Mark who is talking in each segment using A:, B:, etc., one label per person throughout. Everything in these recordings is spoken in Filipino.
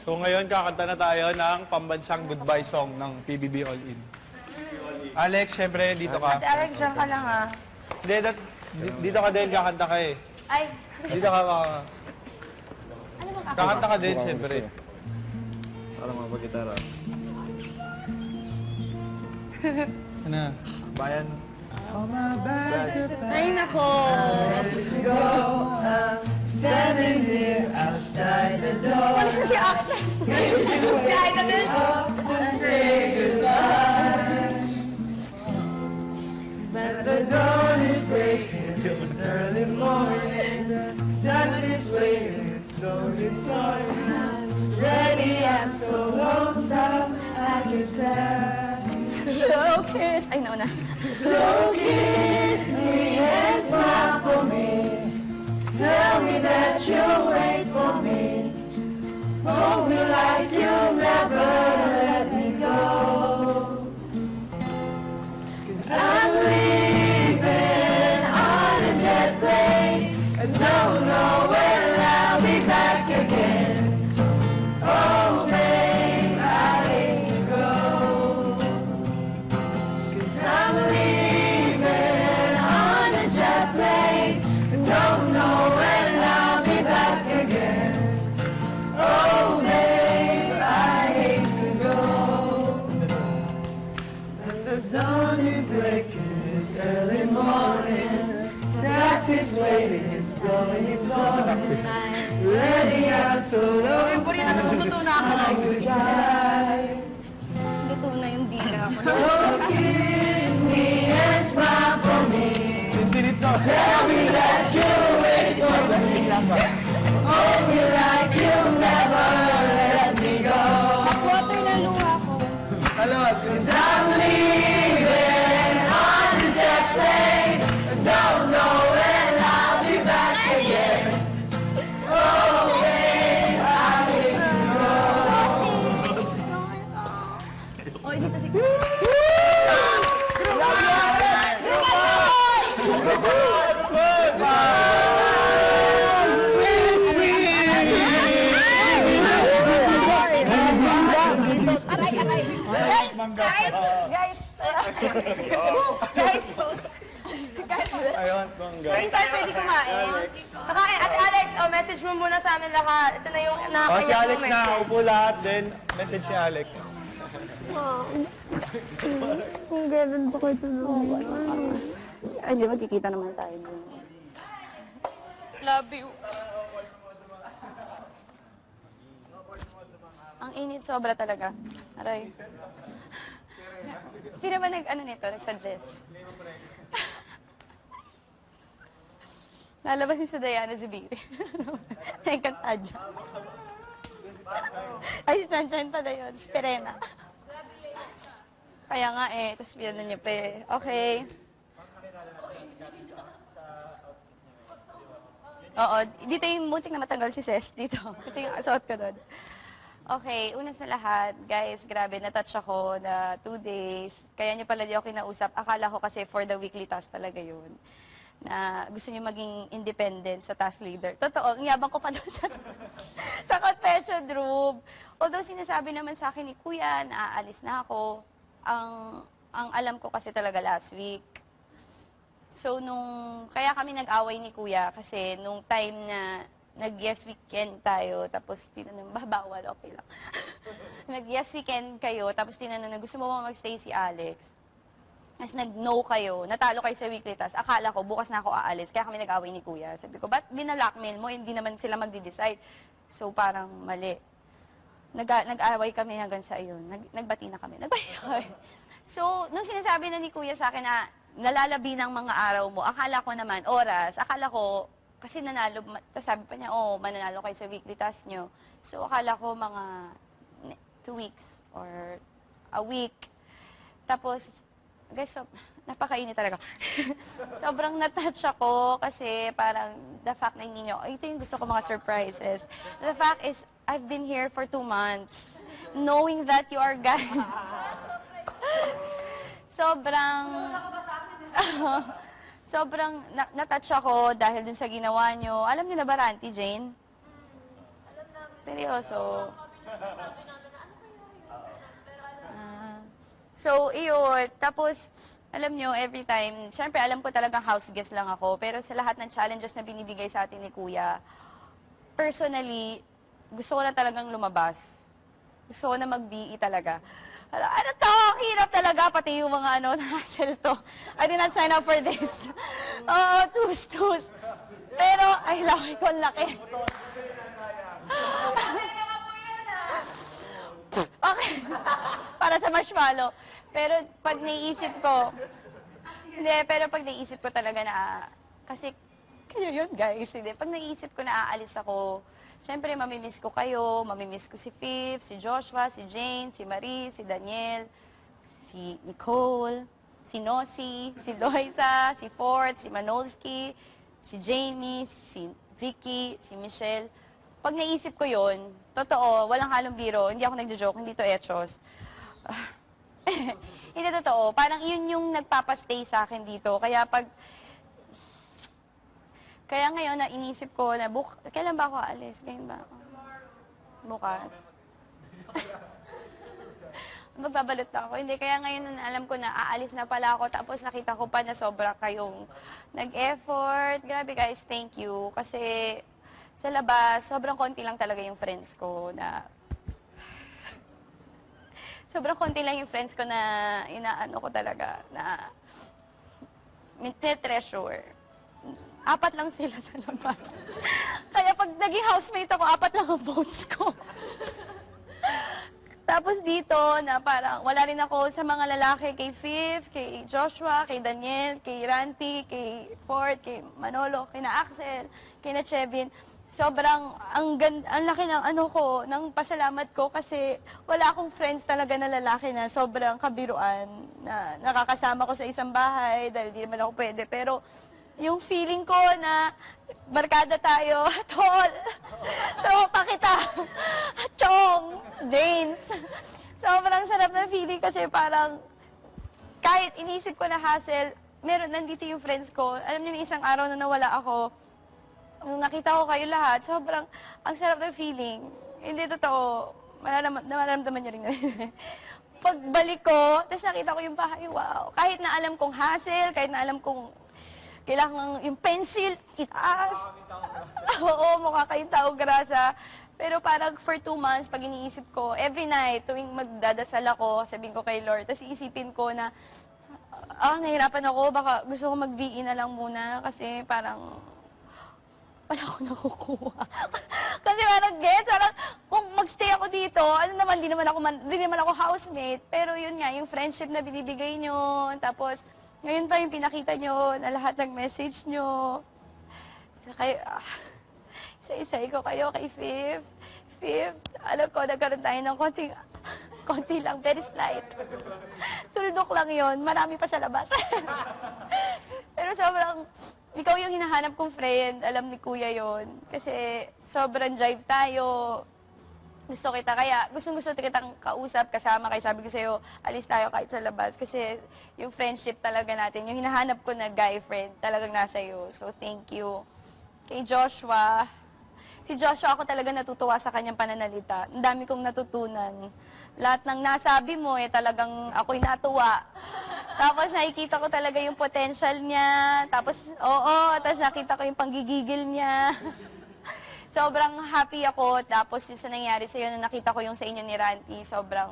A: So ngayon, kakanta na tayo ng pambansang goodbye song ng PBB All In. Alex, syempre, dito ka.
B: Ate Alex, dyan ka lang ah.
A: Hindi, dito ka din, kakanta ka eh.
B: Ay,
A: Dito ka,
B: ano bang ako?
A: kakanta ka din, syempre.
C: Para mapag-gitara.
A: Ano?
C: Bayan.
B: Ay, nako. Walis na si Axel. Si Aida din.
D: But the dawn is breaking, it's early morning, the sun is waiting, it's lonely time. Ready, I'm so lonesome, I can tell.
B: Showcase. Ay, nauna.
D: So kiss me and smile for me, tell me that you'll wait for me, hold me like you'll never let me go. 'Cause I'm leaving on a jet plane, I don't know when I'll be back again. Oh, babe, I hate to go, 'cause I'm leaving on a jet plane, I don't know when I'll be back again. Oh, babe, I hate to go. And the dawn is breaking, it's early morning, taxi's waiting, it's going, it's on. Ready, I'm so low.
B: Ay, buri na natututo na ako.
D: Die.
B: Luto na yung dila ko.
D: So kiss me and smile for me, tell me that you'll wait for me, hold me like you'll never let me go.
B: Water na luha ko.
D: Cause I'm leaving on a jet plane, I don't know when I'll be back again. Oh, babe, I hate to go.
B: Oy, dito si... Aray, aray. Guys!
A: Ayun, bangga.
B: Hindi tayo pwede kumain. Kakain. Ate Alex, message mo muna sa amin lahat. Ito na yung
A: Oh, si
B: nakakaya
A: Alex na, upo lahat, then message si Alex.
E: Kung ganun ba kayo tulungan?
B: Ay, hindi, magkikita naman tayo. Love you. Ang init sobra talaga. Aray. Sino ba nag-suggest? Lalabas si Diana Zubiri. Nagkantadyo. Ay, si Sunshine pala yun. Si Perena. Kaya nga eh, tapos pinano niya pa eh. Okay. Oo, dito yung muntik na matanggal si Ces dito. Ito yung asuot ko doon. Okay, una sa lahat, guys, grabe, na-touch ako na 2 days. Kaya niyo pala di ako kinausap. Akala ko kasi for the weekly task talaga yun. Na gusto niyo maging independent sa task leader. Totoo, ang yabang ko pa doon sa confession room. Although sinasabi naman sa akin ni Kuya na aalis na ako, ang alam ko kasi talaga last week. So, kaya kami nag-away ni Kuya kasi nung time na nag-yes weekend tayo, tapos tinanong, bawal, okay lang. Nag-yes weekend kayo, tapos tinanong na gusto mo ba mag-stay si Alex? Tapos nag-no kayo, natalo kayo sa weekly task. Akala ko, bukas na ako aalis, kaya kami nag-away ni Kuya. Sabi ko, ba't binalockmail mo? Hindi naman sila magde-decide. So, parang mali. Nag-away kami hanggang sa iyon. Nagbati na kami. So, nung sinasabi na ni Kuya sa akin na nalalabi ng mga araw mo, akala ko naman, oras, akala ko, kasi nanalo, tapos sabi pa niya, mananalo kayo sa weekly task nyo. So, akala ko mga 2 weeks or a week. Tapos, guys, napakainit talaga. Sobrang na-touch ako kasi parang the fact na hindi nyo, ito yung gusto ko mga surprises. The fact is, I've been here for 2 months. Knowing that you are guys. Sobrang na-touch ako dahil dun sa ginawa nyo. Alam niyo na ba, Auntie Jane? Seryoso. So, iyon. Tapos, alam nyo, every time, syempre alam ko talagang house guest lang ako, pero sa lahat ng challenges na binibigay sa atin ni Kuya, personally, gusto ko na talagang lumabas. Gusto ko na mag-BE talaga. Ano to? Ang hirap talaga, pati yung mga hassle to. I did not sign up for this. Oo, tus. Pero, ay, laki ko, ang laki. Okay. Para sa marshmallow. Pero pag naiisip ko, pero pag naiisip ko talaga na, kasi kayo yun guys, hindi. Pag naiisip ko na aalis ako, syempre mamimiss ko kayo, mamimiss ko si Fifth, si Joshua, si Jane, si Marie, si Daniel, si Nicole, si Nosy, si Loisa, si Fort, si Manolski, si Jamie, si Vicky, si Michelle. Pag naisip ko yun, totoo, walang halong biro, hindi ako nagjo-joke, hindi to etchos. Hindi totoo. Parang yun yung nagpapastay sa akin dito. Kaya ngayon na inisip ko na, kailan ba ako aalis? Ganyan ba ako? Bukas. Magbabalot na ako. Hindi, kaya ngayon na alam ko na aalis na pala ako. Tapos nakita ko pa na sobra kayong nag-effort. Grabe guys, thank you. Kasi sa labas, sobrang konti lang talaga yung friends ko na inaano ko talaga, na treasure. 4 lang sila sa labas. Kaya pag naging housemate ako, 4 lang ang votes ko. Tapos dito, na parang wala rin ako sa mga lalaki, kay Fifth, kay Joshua, kay Daniel, kay Ranty, kay Ford, kay Manolo, kay na Axel, kay na Chevin. Sobrang, ang laki ng ng pasalamat ko kasi wala akong friends talaga na lalaki na sobrang kabiruan, na nakakasama ko sa isang bahay dahil di naman ako pwede. Pero yung feeling ko na barkada tayo, tol, tropa kita, chong, Danes. Sobrang sarap na feeling kasi parang kahit inisip ko na hassle, nandito yung friends ko. Alam niyo, isang araw na nawala ako, nung nakita ko kayo lahat, sobrang, ang sarap ng feeling. Hindi totoo. Mararamdaman niyo rin. Pagbalik ko, tapos nakita ko yung bahay, wow. Kahit na alam kong hassle, kahit na alam kong kailangan yung pencil, itaas. Oo, mukha kayong tao grasa. Pero parang for 2 months, pag iniisip ko, every night, tuwing magdadasal ako, sabihin ko kay Lord, tapos iisipin ko na, nahirapan ako, baka gusto ko mag-VE na lang muna, kasi parang, wala ko nakukuha. Kasi parang kung magstay ako dito, di naman ako housemate, pero yun nga, yung friendship na binibigay nyo, tapos, ngayon pa yung pinakita nyo na lahat ng message nyo. Isa-isay ko kayo kay Fifth. Fifth, alam ko, nagkaroon tayo ng konti lang, very slight. Tuldok lang yon, marami pa sa labas. Pero sobrang, ikaw yung hinahanap kong friend, alam ni Kuya yon. Kasi sobrang jive tayo. Gusto kitang kausap, kasama, kaya sabi ko sa'yo, alis tayo kahit sa labas. Kasi yung friendship talaga natin, yung hinahanap ko na guy friend, talagang nasa iyo. So, thank you. Kay Joshua, si Joshua, ako talaga natutuwa sa kanyang pananalita. Ang dami kong natutunan. Lahat ng nasabi mo, talagang ako'y natuwa. Tapos nakikita ko talaga yung potential niya. Tapos nakita ko yung panggigigil niya. Sobrang happy ako. Tapos yung sa nangyari sa'yo, na nakita ko yung sa inyo ni Ranty, sobrang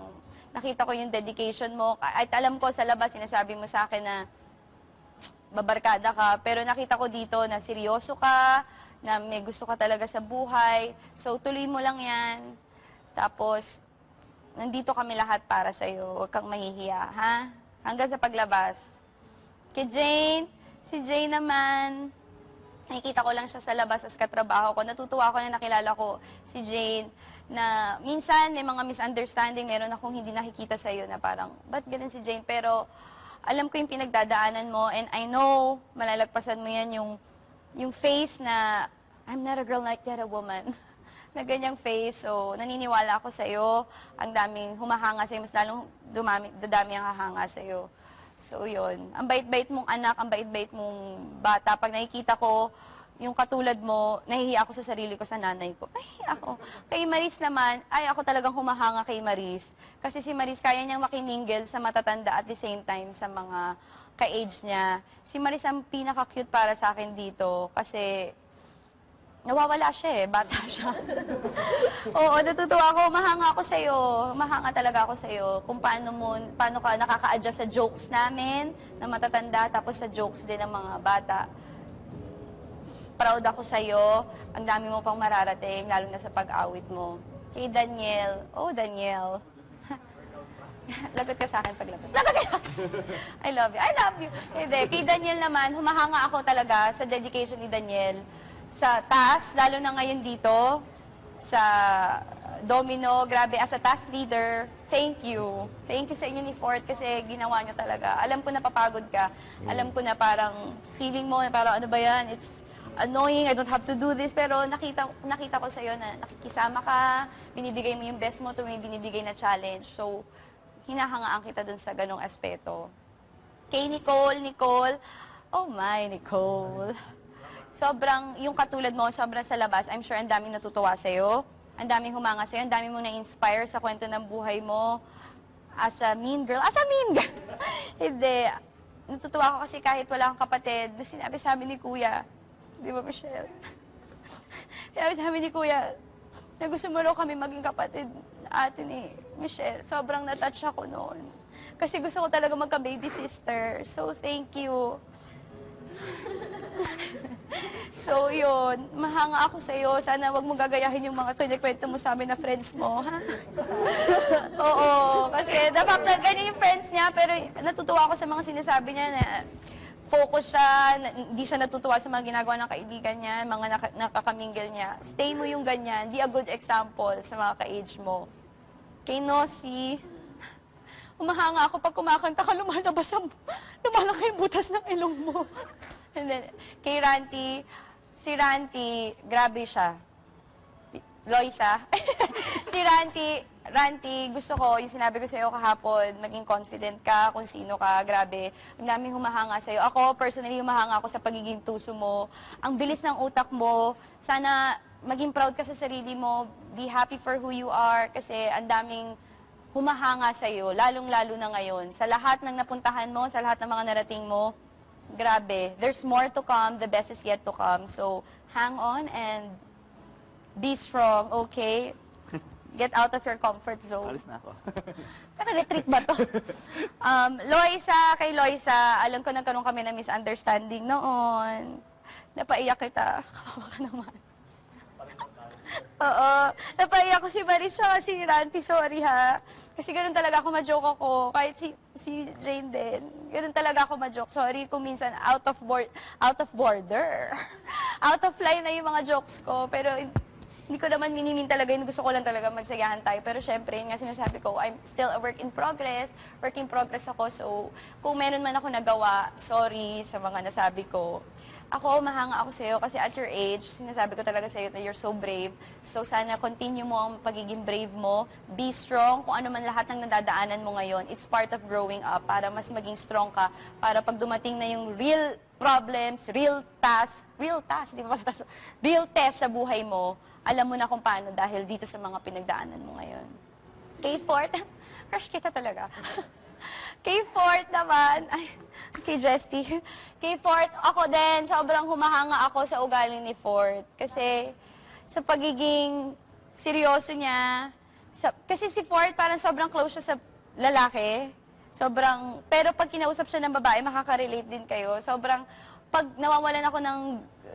B: nakita ko yung dedication mo. At alam ko sa labas, sinasabi mo sa akin na babarkada ka. Pero nakita ko dito na seryoso ka, na may gusto ka talaga sa buhay. So tuloy mo lang yan. Tapos, nandito kami lahat para sa'yo. Huwag kang mahihiya, ha? Hanggang sa paglabas. Kay Jane, si Jane naman, nakikita ko lang siya sa labas as katrabaho ko. Natutuwa ako na nakilala ko si Jane, na minsan may mga misunderstanding, meron akong hindi nakikita sa iyo na parang, ba't ganun si Jane? Pero alam ko yung pinagdadaanan mo, and I know, malalagpasan mo yan yung face na, I'm not a girl like that, a woman. Na ganyang face. So, naniniwala ako sa iyo. Ang daming humahanga sa iyo, mas lalong dadami ang hahanga sa iyo. So, yun. Ang bait-bait mong anak, ang bait-bait mong bata. Pag nakikita ko yung katulad mo, nahihiya ako sa sarili ko, sa nanay ko. Nahihiya ako. Kay Maris naman, ay ako talagang humahanga kay Maris. Kasi si Maris, kaya niyang makimingle sa matatanda at the same time sa mga ka-age niya. Si Maris ang pinaka-cute para sa akin dito kasi nawawala siya eh, bata siya. Oo, natutuwa ako, mahanga ako sa'yo. Mahanga talaga ako sa'yo. Kung paano ka nakaka-adjust sa jokes namin, na matatanda, tapos sa jokes din ng mga bata. Proud ako sa'yo. Ang dami mo pang mararating, lalo na sa pag-awit mo. Kay Daniel, Daniel. Lagot ka sa akin paglabas. Lagot ka! I love you. I love you. Hindi. Kay Daniel naman, humahanga ako talaga sa dedication ni Daniel. Sa task, lalo na ngayon dito, sa Domino, grabe, as a task leader, thank you. Thank you sa inyo ni Fort kasi ginawa nyo talaga. Alam ko na papagod ka. Alam ko na parang feeling mo, parang ano ba yan, it's annoying, I don't have to do this, pero nakita ko sa'yo na nakikisama ka, binibigay mo yung best mo to may binibigay na challenge. So, hinahangaan kita dun sa ganong aspeto. Kay Nicole, oh my, Nicole. Sobrang, yung katulad mo, sobrang sa labas, I'm sure ang daming natutuwa sa'yo, ang daming humanga sa'yo, ang daming mo na-inspire sa kwento ng buhay mo as a mean girl. As a mean girl! Hindi. Natutuwa ako kasi kahit wala kang kapatid, doon sinabi sa amin ni Kuya, di ba, Michelle? Sinabi sa amin ni Kuya, na gusto mo raw kami maging kapatid na ate ni Michelle. Sobrang na-touch ako noon. Kasi gusto ko talaga magka-baby sister. So, thank you. So, yun. Mahanga ako sa'yo. Sana wag mo gagayahin yung mga kinikwento mo sa amin na friends mo, ha? Oo. Kasi the fact na ganyan yung friends niya, pero natutuwa ako sa mga sinasabi niya na focus siya, hindi siya natutuwa sa mga ginagawa ng kaibigan niya, mga nakakamingle niya. Stay mo yung ganyan. Be a good example sa mga ka-age mo. Kay Nosy, umahanga ako pag kumakanta ka, lumalaki yung butas ng ilong mo. And then, kay Ranty, si Ranty, grabe siya. Loisa. Si Ranty, gusto ko, yung sinabi ko sa'yo kahapon, maging confident ka kung sino ka, grabe. Ang daming humahanga sa'yo. Ako, personally, humahanga ako sa pagiging tuso mo. Ang bilis ng utak mo. Sana maging proud ka sa sarili mo. Be happy for who you are. Kasi ang daming humahanga sa'yo, lalong-lalo na ngayon. Sa lahat ng napuntahan mo, sa lahat ng mga narating mo, grabe. There's more to come. The best is yet to come. So, hang on and be strong, okay? Get out of your comfort zone.
C: Alis na ako.
B: Parang retreat ba to? Kay Loisa, alam ko nagkaroon kami ng misunderstanding noon. Napaiyak kita. Kawawa ka naman. Oo. Napaiyak ko si Maris si Ranty, sorry ha. Kasi ganun talaga ako ma-joke ako. Kahit si Jane din. Ganun talaga ako ma-joke. Sorry kung minsan out of border. Out of line na yung mga jokes ko. Pero hindi ko naman minimin talaga yun. Gusto ko lang talaga magsayahan tayo. Pero syempre, yun nga sinasabi ko, I'm still a work in progress. Work in progress ako. So, kung meron man ako nagawa, sorry sa mga nasabi ko. Ako, mahanga ako sa'yo kasi at your age, sinasabi ko talaga sa'yo na you're so brave. So, sana continue mo ang pagiging brave mo. Be strong. Kung ano man lahat ng nadadaanan mo ngayon, it's part of growing up para mas maging strong ka. Para pag dumating na yung real problems, real di ba? Real test sa buhay mo, alam mo na kung paano dahil dito sa mga pinagdaanan mo ngayon. Kay Fort, crush kita talaga. Kay Fort naman, kay Jesty. Kay Fort, ako din, sobrang humahanga ako sa ugali ni Fort. Kasi sa pagiging seryoso niya, kasi si Fort parang sobrang close siya sa lalaki. Pero pag kinausap siya ng babae, makaka-relate din kayo. Pag nawawalan ako ng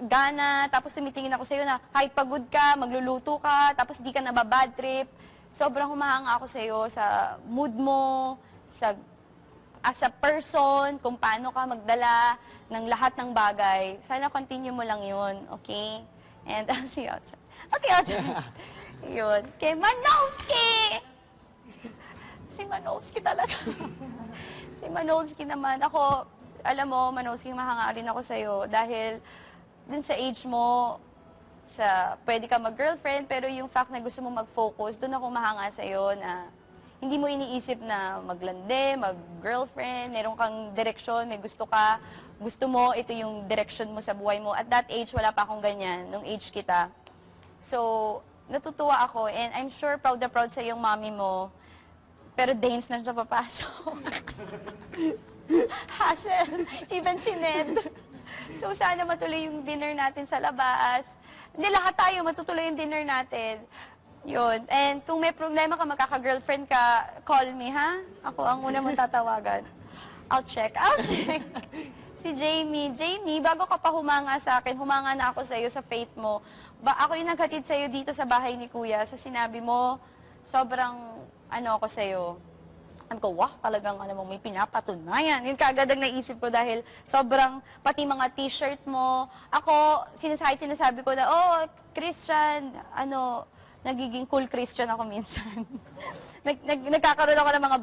B: gana, tapos tumitingin ako sa'yo na kahit pagod ka, magluluto ka, tapos di ka nababad trip, sobrang humahanga ako sa'yo sa mood mo, as a person, kung paano ka magdala ng lahat ng bagay. Sana continue mo lang yun, okay? And I'll see you outside. Yun. Kay Manolski! Si Manolski talaga. Si Manolski naman. Ako, alam mo, Manolski, mahanga rin ako sa'yo dahil dun sa age mo, pwede ka mag-girlfriend, pero yung fact na gusto mo mag-focus, dun ako mahanga sa'yo na Hindi mo iniisip na maglande, mag-girlfriend, meron kang direksyon, may gusto ka, gusto mo, ito yung direksyon mo sa buhay mo. At that age, wala pa akong ganyan, nung age kita. So, natutuwa ako, and I'm sure proud na proud sa iyong mommy mo, pero dance na siya papasok. Hassle, even si Ned. So, sana matuloy yung dinner natin sa labas. Hindi, lahat tayo matutuloy yung dinner natin. Yun. And kung may problema ka, magkaka-girlfriend ka, call me, ha? Ako ang una mong tatawagan. I'll check. Si Jamie. Jamie, bago ka pa humanga sa akin, humanga na ako sa iyo sa faith mo. Ako yung naghatid sa iyo dito sa bahay ni Kuya. Sa sinabi mo, sobrang ako sa iyo. Sabi ko, wow, talagang may pinapatunayan. Yun kagad ang naisip ko dahil sobrang, pati mga t-shirt mo. Ako, sinasabi ko na, oh, Christian, nagiging cool Christian ako minsan. Nagkakaroon ako ng mga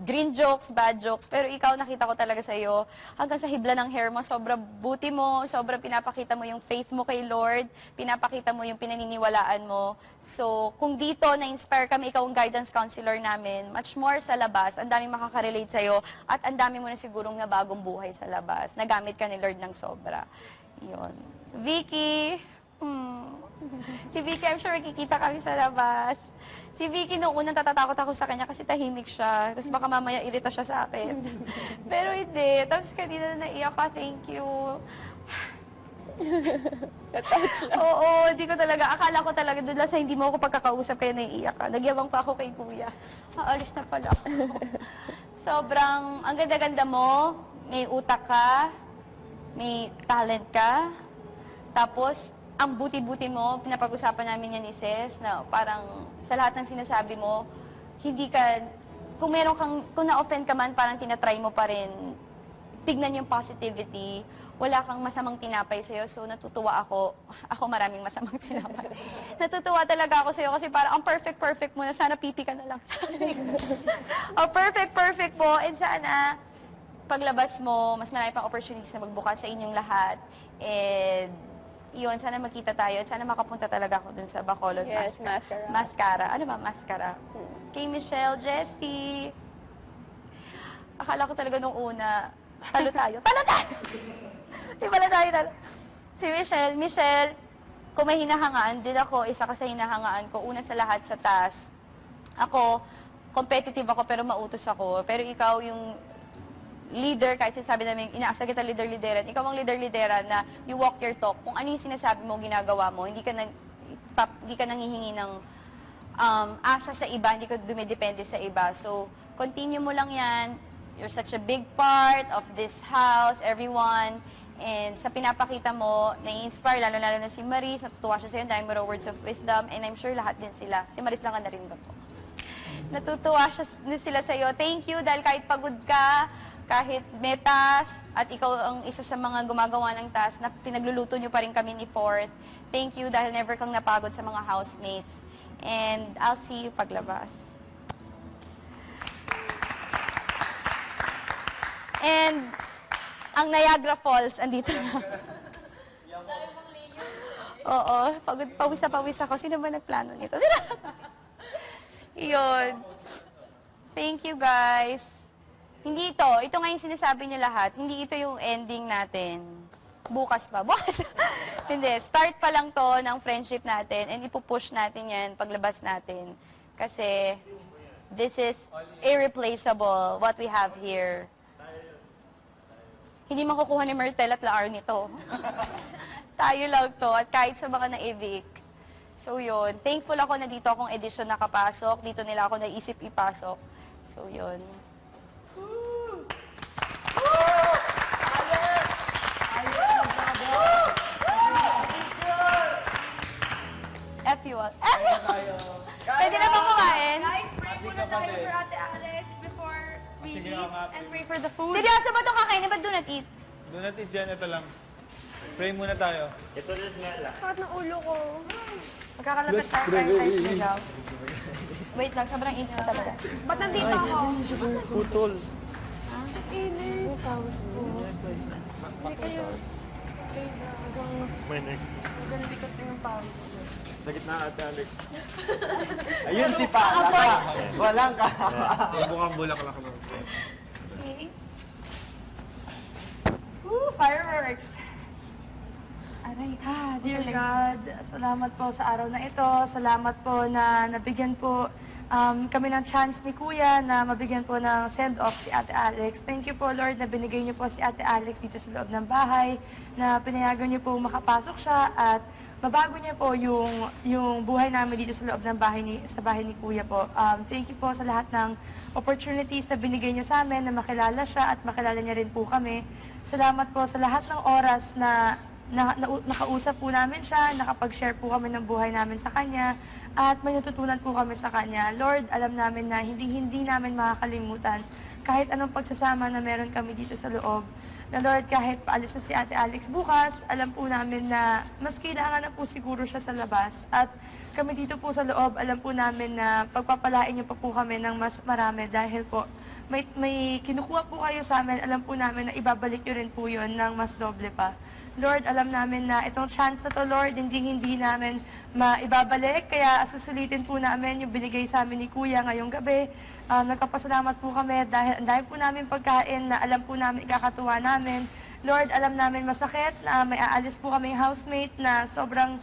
B: green jokes, bad jokes, pero ikaw nakita ko talaga sa iyo, hanggang sa hibla ng hair mo, sobra buti mo, sobra pinapakita mo yung faith mo kay Lord, pinapakita mo yung pinaniniwalaan mo. So, kung dito na-inspire kami, ikaw ang guidance counselor namin, much more sa labas, ang daming makaka-relate sa iyo, at ang dami mo na sigurong nabagong buhay sa labas. Nagamit ka ni Lord ng sobra. Yun. Vicky, si Vicky, I'm sure makikita kami sa labas. Si Vicky, noong unang tatatakot ako sa kanya kasi tahimik siya. Tapos baka mamaya irita siya sa akin. Pero hindi. Tapos kanina na naiyak ka, thank you. Oo, hindi ko talaga. Akala ko talaga doon lang sa hindi mo ako pagkakausap kaya naiiyak ka. Nagyabang pa ako kay Kuya. Aalis na pala ako. Sobrang, ang ganda-ganda mo. May utak ka. May talent ka. Tapos, ang buti-buti mo, pinapag-usapan namin yan ni Ses, na parang sa lahat ng sinasabi mo, hindi ka, kung na-offend ka man, parang tinatry mo pa rin, tignan yung positivity, wala kang masamang tinapay sa'yo, so natutuwa ako maraming masamang tinapay. Natutuwa talaga ako sa'yo kasi parang ang perfect mo na sana pipi ka na lang sa akin. Ang perfect mo, and sana paglabas mo, mas marami pang opportunities na magbukas sa inyong lahat, and yun, sana magkita tayo at sana makapunta talaga ako dun sa Bacolod
E: Yes, mascara.
B: Mascara. Ano ba, mascara? Kay Michelle, Jesty. Akala ko talaga nung una, talo tayo. Talo tayo! Di pala tayo talo. Si Michelle, kung may hinahangaan, din ako, isa ka sa hinahangaan ko. Una sa lahat sa taas. Ako, competitive ako pero mautos ako. Pero ikaw yung leader, kahit sinasabi namin, inaasa kita leader-lideran, ikaw ang leader-lideran na you walk your talk. Kung ano yung sinasabi mo, ginagawa mo, hindi ka nanghihingi ng asa sa iba, hindi ka dumidepende sa iba. So, continue mo lang yan. You're such a big part of this house, everyone. And sa pinapakita mo, nai-inspire, lalo-lalo na si Maris, natutuwa siya sa'yo, dahil more words of wisdom, and I'm sure lahat din sila. Si Maris lang ka na rin doon po. Natutuwa sila sa'yo. Thank you, dahil kahit pagod ka, kahit may task, at ikaw ang isa sa mga gumagawa ng task na pinagluluto nyo pa rin kami ni Fourth. Thank you dahil never kang napagod sa mga housemates. And I'll see you paglabas. And ang Niagara Falls, andito na. Oo, pawis na pawis ako. Sino ba nagplano nito? Iyon. Thank you, guys. Hindi ito nga yung sinasabi niyo lahat, hindi ito yung ending natin. Bukas pa. Bukas. Hindi, start pa lang to ng friendship natin and ipupush natin yan paglabas natin. Kasi this is irreplaceable, what we have here. Hindi makukuha ni Myrtle at Laar nito. Tayo lang to, at kahit sa mga na-evict. So yun, thankful ako na dito akong edisyon nakapasok, dito nila ako naisip ipasok. So yun. F you all. Pwede na ba kumain?
E: Guys, pray muna tayo for Ate Alex before we
A: Sige,
E: eat
A: nga.
E: and pray for the food.
B: Seryoso ba itong kakainin? Ba't do not eat?
A: Do not eat dyan, ito lang. Pray muna tayo.
E: Sakit ng ulo ko.
B: Magkakalapit tayo prioritize na job. Wait lang, sobrang init pa talaga.
E: Ba't nandito ako?
A: Putol.
E: Init. Tawas po. Hindi kayo.
C: May next.
E: Hanggang likot yung pawis ko.
C: Sa gitna, Ate Alex. Ayun si Pala. Walang ka.
A: Mukhang bulaklak lang.
E: Okay. Woo, fireworks. Aray, dear God, salamat po sa araw na ito. Salamat po na nabigyan po kami ng chance ni Kuya na mabigyan po ng send-off si Ate Alex. Thank you po, Lord, na binigay niyo po si Ate Alex dito sa loob ng bahay, na pinayagan niyo po makapasok siya at mabago niya po yung buhay namin dito sa loob ng bahay sa bahay ni Kuya po. Thank you po sa lahat ng opportunities na binigay niyo sa amin na makilala siya at makilala niya rin po kami. Salamat po sa lahat ng oras na nakausap po namin siya, nakapag-share po kami ng buhay namin sa kanya, at may natutunan po kami sa kanya. Lord, alam namin na hindi namin makakalimutan kahit anong pagsasama na meron kami dito sa loob. Na Lord, kahit paalis na si Ate Alex bukas, alam po namin na mas kailangan na po siguro siya sa labas. At kami dito po sa loob, alam po namin na pagpapalain niyo pa po kami ng mas marami dahil po may kinukuha po kayo sa amin, alam po namin na ibabalik niyo rin po yun ng mas doble pa. Lord, alam namin na itong chance na to, Lord, hindi namin maibabalik. Kaya susulitin po namin yung binigay sa amin ni Kuya ngayong gabi. Nagpapasalamat po kami dahil ang dahil po namin pagkain na alam po namin ikakatuwa namin. Lord, alam namin masakit na may aalis po kaming housemate na sobrang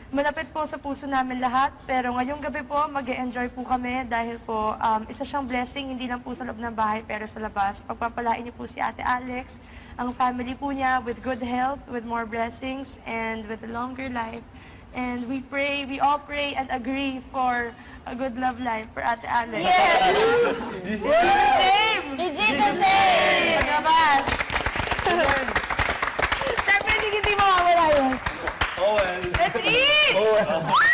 E: malapit po sa puso namin lahat. Pero ngayong gabi po, mag-e-enjoy po kami dahil po isa siyang blessing, hindi lang po sa loob ng bahay pero sa labas. Pagpapalain niyo po si Ate Alex, ang family po niya with good health, with more blessings, and with a longer life. And we all pray and agree for a good love life for Ate Alex.
B: Yes!
E: In Jesus' name!
B: In Jesus' name!
E: Pagkabas! Siyempre, hindi mawawala yun.
A: Oh well.
E: Let's eat!
A: Oh well.